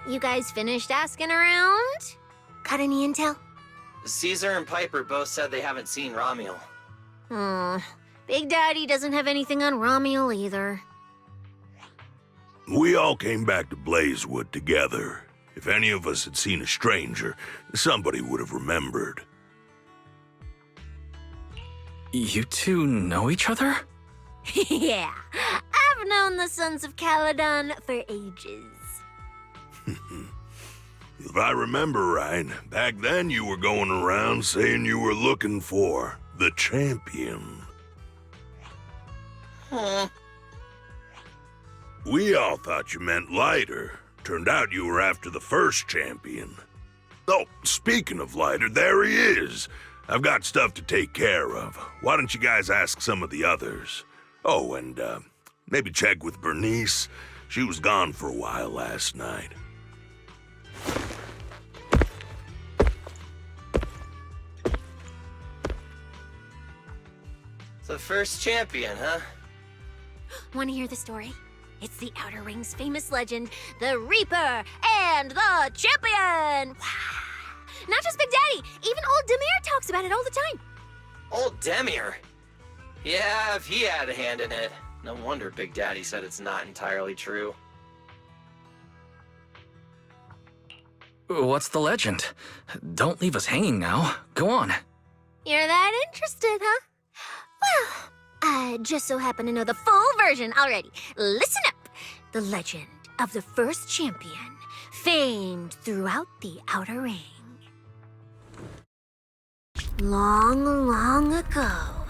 You guys finished asking around? Got any intel? Caesar and Piper both said they haven't seen Romuel. Big Daddy doesn't have anything on Romuel either. We all came back to Blazewood together. If any of us had seen a stranger, somebody would have remembered. You two know each other? Yeah, I've known the Sons of Caledon for ages. If I remember right, back then you were going around saying you were looking for the champion. We all thought you meant Lighter. Turned out you were after the first champion. Oh, speaking of Lighter, there he is. I've got stuff to take care of. Why don't you guys ask some of the others? Oh, and maybe check with Bernice. She was gone for a while last night. The first champion, huh? Want to hear the story? It's the Outer Ring's famous legend, the Reaper and the Champion! Not just Big Daddy, even old Demir talks about it all the time. Old Demir? Yeah, if he had a hand in it. No wonder Big Daddy said it's not entirely true. What's the legend? Don't leave us hanging now. Go on. You're that interested, huh? Well, I just so happen to know the full version already. Listen up! The legend of the first champion, famed throughout the Outer Ring. Long, long ago,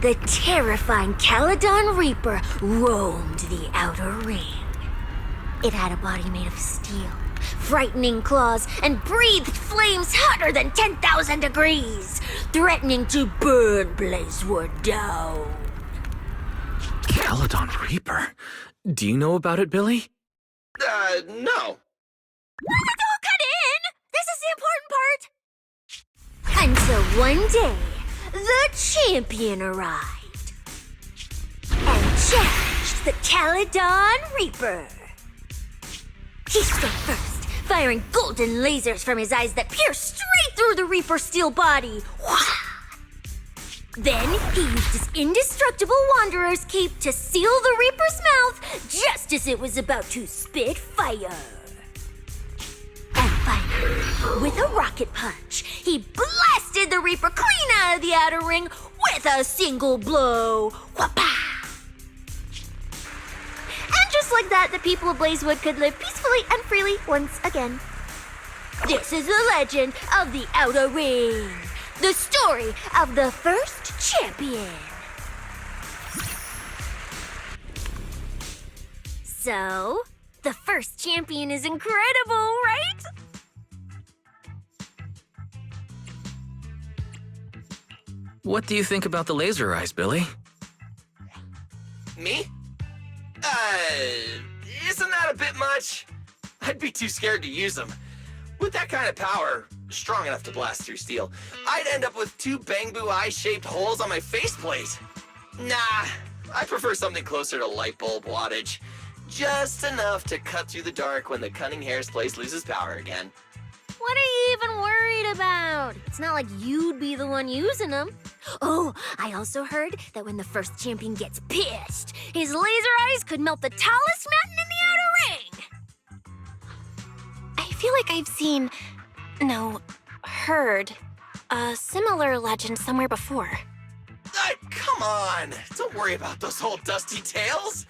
the terrifying Caledon Reaper roamed the Outer Ring. It had a body made of steel, frightening claws, and breathed flames hotter than 10,000 degrees, threatening to burn Blazewood down. Caledon Reaper? Do you know about it, Billy? No. Don't cut in! This is the important part! Until one day, the champion arrived and challenged the Caledon Reaper. He struck first, firing golden lasers from his eyes that pierced straight through the Reaper's steel body. Then he used his indestructible Wanderer's cape to seal the Reaper's mouth just as it was about to spit fire. And finally, with a rocket punch, he blasted the Reaper clean out of the Outer Ring with a single blow. Whapa! And just like that, the people of Blazewood could live peacefully and freely once again. This is the legend of the Outer Ring. The story of the first champion. So, the first champion is incredible, right? What do you think about the laser eyes, Billy? Me? Isn't that a bit much? I'd be too scared to use them. With that kind of power, strong enough to blast through steel, I'd end up with 2 bamboo eye-shaped holes on my faceplate. Nah, I prefer something closer to light bulb wattage. Just enough to cut through the dark when the cunning hair's place loses power again. What are you even worried about? It's not like you'd be the one using them. Oh, I also heard that when the first champion gets pissed, his laser eyes could melt the tallest mountain in the Outer Ring. I feel like I've heard a similar legend somewhere before. Come on! Don't worry about those old dusty tales!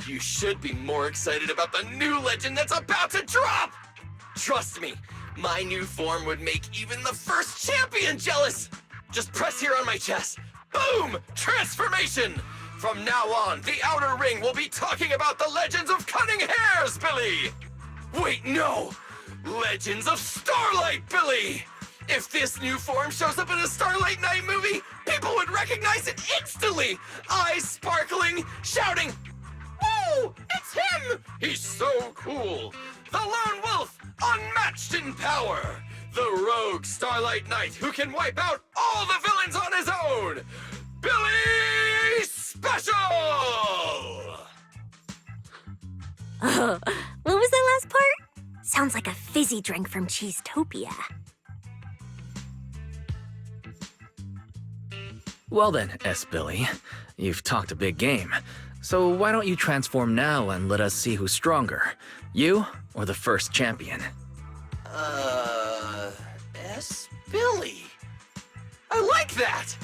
You should be more excited about the new legend that's about to drop! Trust me, my new form would make even the first champion jealous! Just press here on my chest. Boom! Transformation! From now on, the Outer Ring will be talking about the legends of cunning hairs, Billy! Wait, no! Legends of Starlight, Billy! If this new form shows up in a Starlight Night movie, people would recognize it instantly! Eyes sparkling, shouting, "Whoa! It's him! He's so cool! The Lone Wolf, unmatched in power! The rogue Starlight Knight who can wipe out all the villains on his own! Billy Special!" What was that last part? Sounds like a fizzy drink from Cheesetopia. Well then, S. Billy, you've talked a big game. So why don't you transform now and let us see who's stronger? You or the first champion? S. Billy. I like that!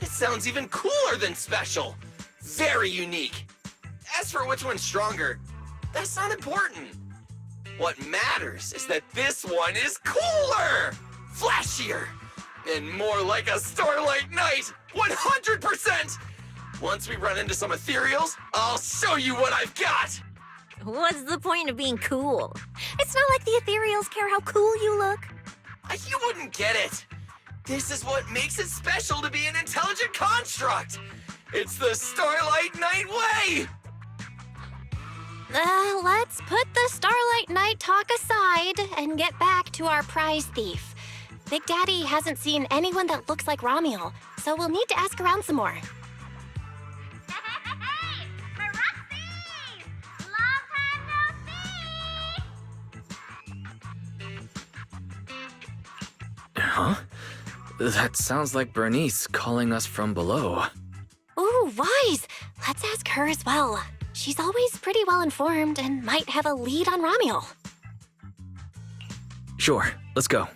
It sounds even cooler than special. Very unique. As for which one's stronger, that's not important. What matters is that this one is cooler, flashier, and more like a starlight night, 100%! Once we run into some ethereals, I'll show you what I've got! What's the point of being cool? It's not like the ethereals care how cool you look. You wouldn't get it. This is what makes it special to be an intelligent construct. It's the Starlight Night way! Let's put the Starlight Night talk aside and get back to our prize thief. Big Daddy hasn't seen anyone that looks like Ramiel, so we'll need to ask around some more. Huh? That sounds like Bernice calling us from below. Ooh, Wise! Let's ask her as well. She's always pretty well informed and might have a lead on Ramiel. Sure, let's go.